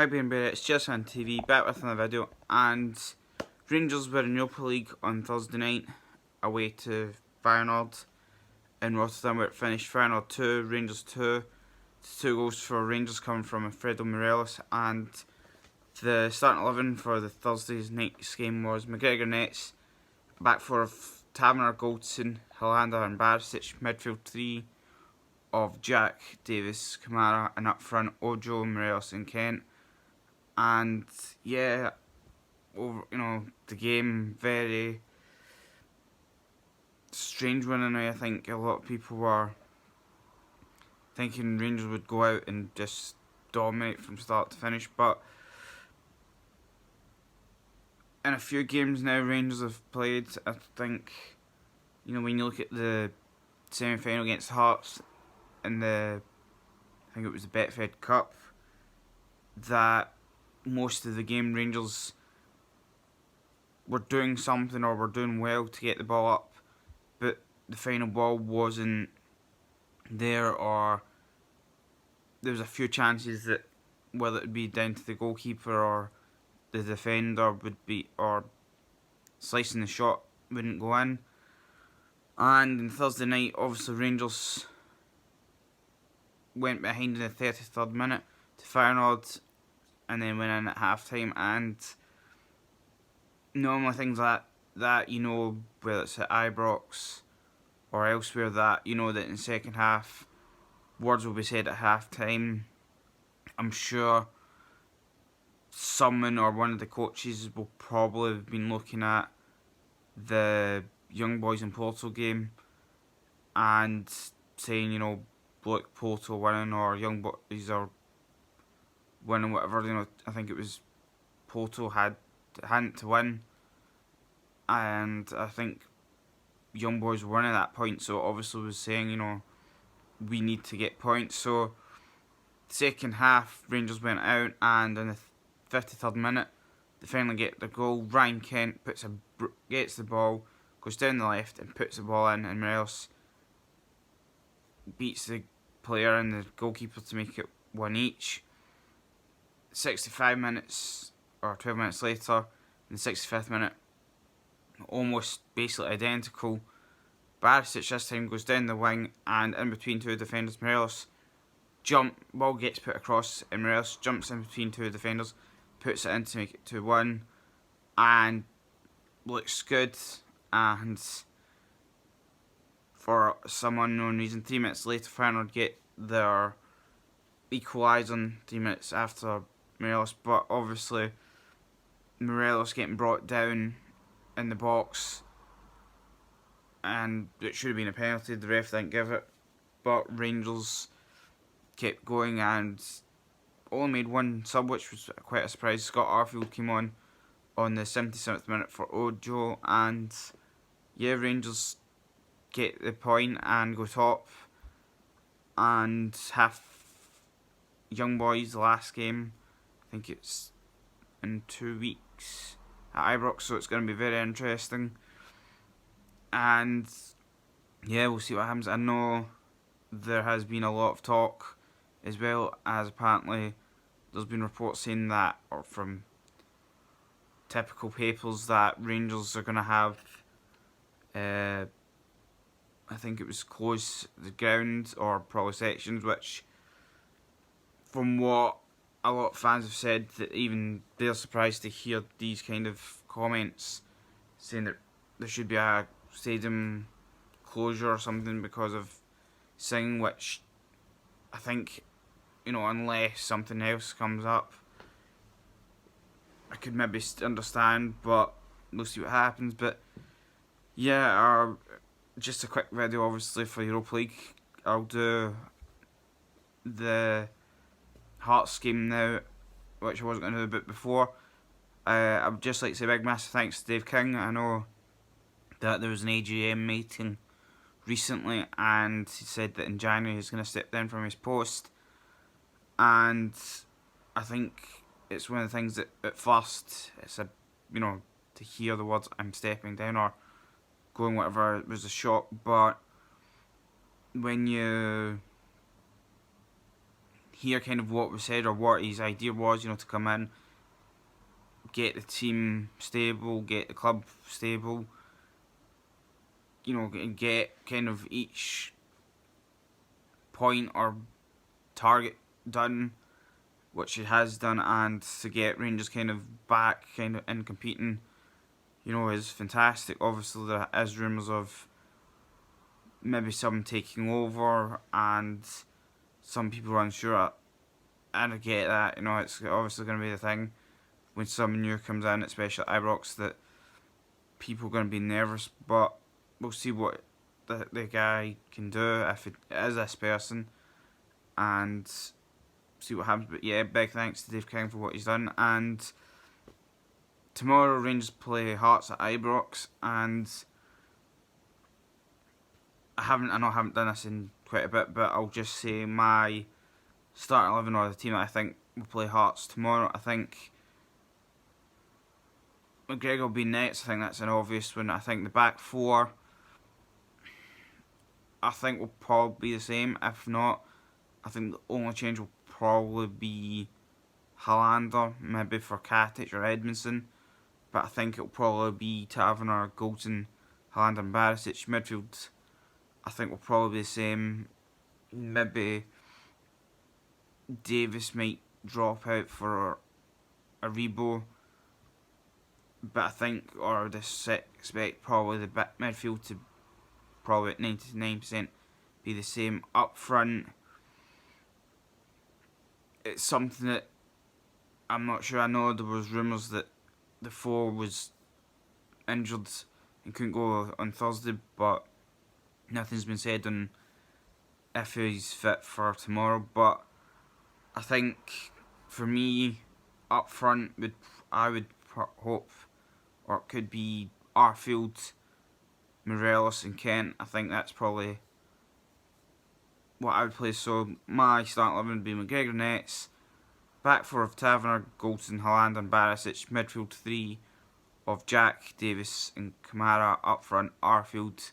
Hi Ben Bear, it's just on TV, back with another video, and Rangers were in Europa League on Thursday night, away to Feyenoord in Rotterdam, where it finished Feyenoord 2, Rangers 2. It's 2 goals for Rangers coming from Morelos, and the starting 11 for the Thursday night's game was McGregor nets, back four of Taverner, Goldson, Hollander and Barisic, midfield 3 of Jack, Davis, Kamara, and up front Ojo, Morelos and Kent. And yeah, the game very strange one in a way. I think a lot of people were thinking Rangers would go out and just dominate from start to finish, but in a few games now Rangers have played, I think, when you look at the semi-final against Hearts in I think it was the Betfred Cup, that most of the game Rangers were doing something or were doing well to get the ball up, but the final ball wasn't there, or there was a few chances that, whether it would be down to the goalkeeper or the defender, or slicing the shot wouldn't go in. And on Thursday night, obviously Rangers went behind in the 33rd minute to Feyenoord and then went in at half time. And normally things like that, whether it's at Ibrox or elsewhere, that that in the second half words will be said at half time. I'm sure someone or one of the coaches will probably have been looking at the Young Boys in Porto game and saying, look, Porto winning, or Young Boys are winning, whatever. I think it was Porto hadn't to win, and I think Young Boys were winning at that point, so obviously was saying, we need to get points. So second half, Rangers went out, and in the 53rd minute, they finally get the goal. Ryan Kent gets the ball, goes down the left and puts the ball in, and Morelos beats the player and the goalkeeper to make it 1 each. 65 minutes or 12 minutes later, in the 65th minute, almost basically identical, Barisic this time goes down the wing, and in between two defenders, Morelos ball gets put across, and Morelos jumps in between two defenders, puts it in to make it 2-1, and looks good. And for some unknown reason, 3 minutes later, Feyenoord get their equaliser 3 minutes after Morelos, but obviously Morelos getting brought down in the box, and it should have been a penalty. The ref didn't give it, but Rangers kept going and only made one sub, which was quite a surprise. Scott Arfield came on the 77th minute for Ojo, and yeah, Rangers get the point and go top, and have Young Boys the last game. I think it's in 2 weeks at Ibrox, so it's going to be very interesting. And yeah, we'll see what happens. I know there has been a lot of talk, as well as apparently there's been reports saying that, or from typical papers, that Rangers are going to have, I think it was close the ground or probably sections, which, from what a lot of fans have said, that even they're surprised to hear these kind of comments, saying that there should be a stadium closure or something because of singing, which I think, unless something else comes up, I could maybe understand, but we'll see what happens. But yeah, just a quick video obviously for Europa League. I'll do the Hearts game now, which I wasn't going to do a bit before. I would just like to say big massive thanks to Dave King. I know that there was an AGM meeting recently, and he said that in January he's going to step down from his post, and I think it's one of the things that at first it's to hear the words "I'm stepping down" or going whatever, it was a shock, but when you hear kind of what was said or what his idea was, you know, to come in, get the team stable, get the club stable, you know, and get kind of each point or target done, which it has done, and to get Rangers kind of back kind of in competing, you know, is fantastic. Obviously there is rumours of maybe some taking over and some people are unsure, and I get that, you know, it's obviously going to be the thing when someone new comes in, especially at Ibrox, that people are going to be nervous, but we'll see what the guy can do if it is this person, and see what happens. But yeah, big thanks to Dave King for what he's done. And tomorrow Rangers play Hearts at Ibrox, and I know I haven't done this in quite a bit, but I'll just say my starting 11 or the team that I think will play Hearts tomorrow. I think McGregor will be nets. I think that's an obvious one. I think the back four, I think will probably be the same. If not, I think the only change will probably be Hollander, maybe for Katic or Edmondson. But I think it'll probably be Taverner, Goldson, Hollander and Barisic. Midfield, I think will probably be the same. Maybe Davis might drop out for a Rebo. But I think, or I would expect probably the midfield to probably at 99% be the same. Up front, it's something that I'm not sure. I know there was rumours that the four was injured and couldn't go on Thursday, but nothing's been said on if he's fit for tomorrow. But I think for me, up front, I would hope, or it could be Arfield, Morelos and Kent. I think that's probably what I would play. So my starting 11 would be McGregor nets, back four of Taverner, Goldson, Hollander and Barisic, midfield three of Jack, Davis and Kamara, up front Arfield,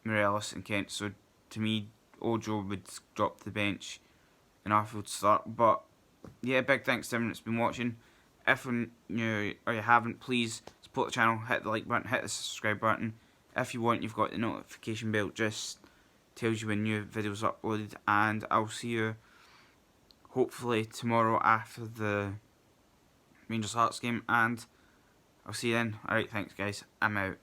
Morelos and Kent. So to me, Ojo would drop to the bench and Arfield start. But yeah, big thanks to everyone that's been watching. If you're new or you haven't, please support the channel, hit the like button, hit the subscribe button. If you want, you've got the notification bell, just tells you when new videos are uploaded. And I'll see you hopefully tomorrow after the Rangers Hearts game, and I'll see you then. Alright, thanks guys, I'm out.